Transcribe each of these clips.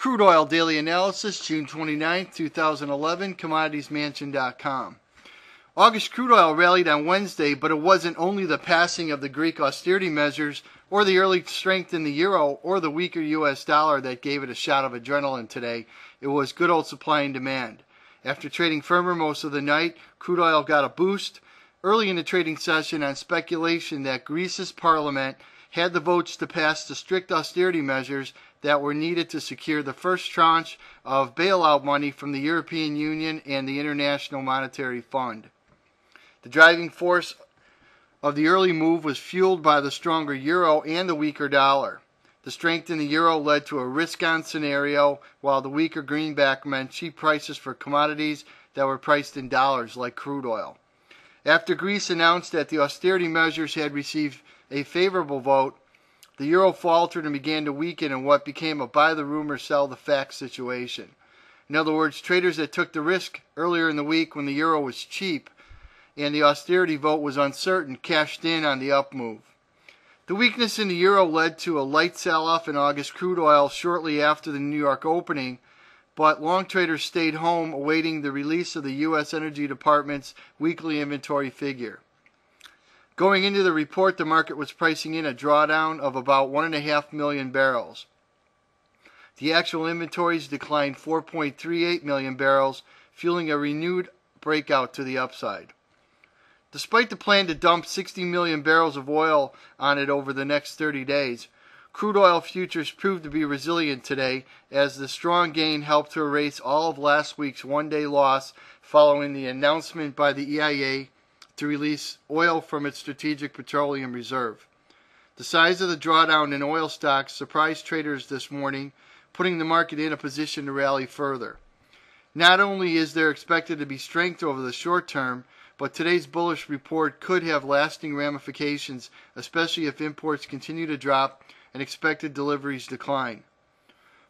Crude Oil Daily Analysis, June 29, 2011, commoditiesmansion.com. August crude oil rallied on Wednesday, but it wasn't only the passing of the Greek austerity measures or the early strength in the euro or the weaker U.S. dollar that gave it a shot of adrenaline today. It was good old supply and demand. After trading firmer most of the night, crude oil got a boost early in the trading session on speculation that Greece's parliament had the votes to pass the strict austerity measures that were needed to secure the first tranche of bailout money from the European Union and the International Monetary Fund. The driving force of the early move was fueled by the stronger euro and the weaker dollar. The strength in the euro led to a risk-on scenario, while the weaker greenback meant cheap prices for commodities that were priced in dollars, like crude oil. After Greece announced that the austerity measures had received a favorable vote, the euro faltered and began to weaken in what became a buy the rumor, sell the facts situation. In other words, traders that took the risk earlier in the week when the euro was cheap and the austerity vote was uncertain cashed in on the up move. The weakness in the euro led to a light sell-off in August crude oil shortly after the New York opening, but long traders stayed home awaiting the release of the U.S. Energy Department's weekly inventory figure. Going into the report, the market was pricing in a drawdown of about 1.5 million barrels. The actual inventories declined 4.38 million barrels, fueling a renewed breakout to the upside. Despite the plan to dump 60 million barrels of oil on it over the next 30 days, crude oil futures proved to be resilient today as the strong gain helped to erase all of last week's one-day loss following the announcement by the EIA to release oil from its strategic petroleum reserve. The size of the drawdown in oil stocks surprised traders this morning, putting the market in a position to rally further. Not only is there expected to be strength over the short term, but today's bullish report could have lasting ramifications, especially if imports continue to drop and expected deliveries decline.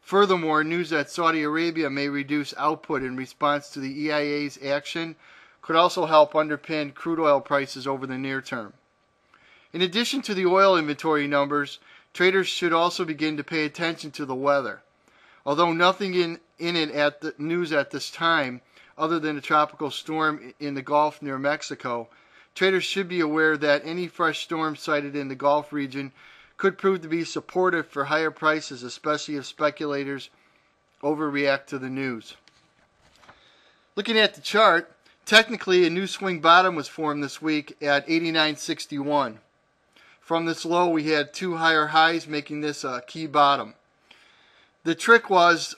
Furthermore, news that Saudi Arabia may reduce output in response to the EIA's action could also help underpin crude oil prices over the near term. In addition to the oil inventory numbers, traders should also begin to pay attention to the weather. Although nothing in it at the news at this time, other than a tropical storm in the Gulf near Mexico, traders should be aware that any fresh storm sighted in the Gulf region could prove to be supportive for higher prices, especially if speculators overreact to the news. Looking at the chart, technically a new swing bottom was formed this week at 89.61. From this low we had two higher highs, making this a key bottom. The trick was,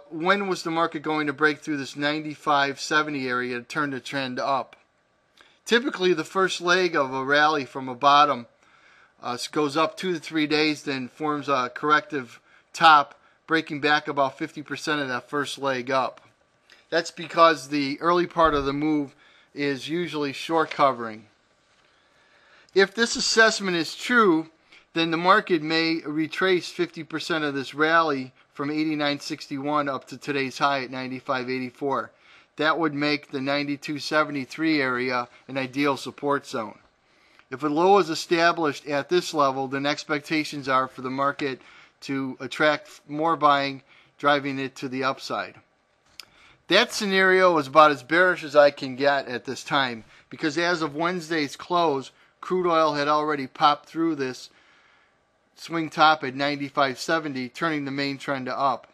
when was the market going to break through this 95.70 area to turn the trend up? Typically, the first leg of a rally from a bottom goes up 2 to 3 days, then forms a corrective top, breaking back about 50% of that first leg up. That's because the early part of the move is usually short covering. If this assessment is true, then the market may retrace 50% of this rally from 89.61 up to today's high at 95.84. That would make the 92.73 area an ideal support zone. If a low is established at this level, then expectations are for the market to attract more buying, driving it to the upside. That scenario is about as bearish as I can get at this time, because as of Wednesday's close, crude oil had already popped through this swing top at 95.70, turning the main trend to up.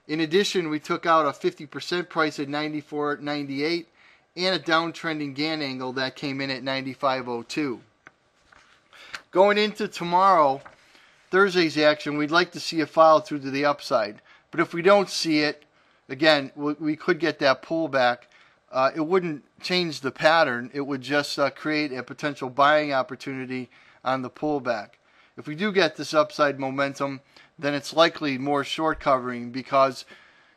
In addition, we took out a 50% price at 94.98 and a downtrending Gann angle that came in at 95.02. Going into tomorrow, Thursday's action, we'd like to see a follow through to the upside. But if we don't see it, again, we could get that pullback. It wouldn't change the pattern. It would just create a potential buying opportunity on the pullback. If we do get this upside momentum, then it's likely more short covering, because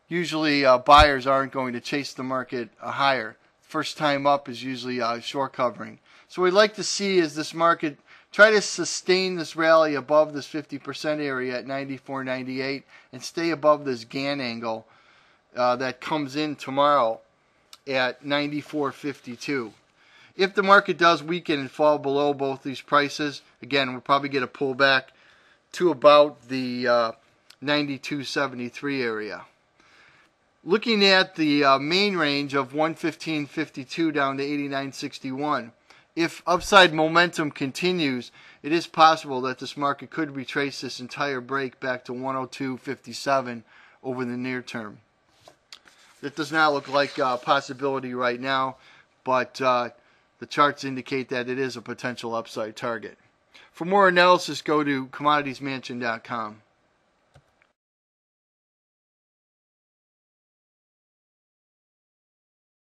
usually buyers aren't going to chase the market higher. First time up is usually short covering. So what we'd like to see is this market try to sustain this rally above this 50% area at 94.98 and stay above this Gann angle that comes in tomorrow at 94.52. If the market does weaken and fall below both these prices, again, we'll probably get a pullback to about the 92.73 area. Looking at the main range of 115.52 down to 89.61, if upside momentum continues, it is possible that this market could retrace this entire break back to 102.57 over the near term. It does not look like a possibility right now, but the charts indicate that it is a potential upside target. For more analysis, go to commoditiesmansion.com.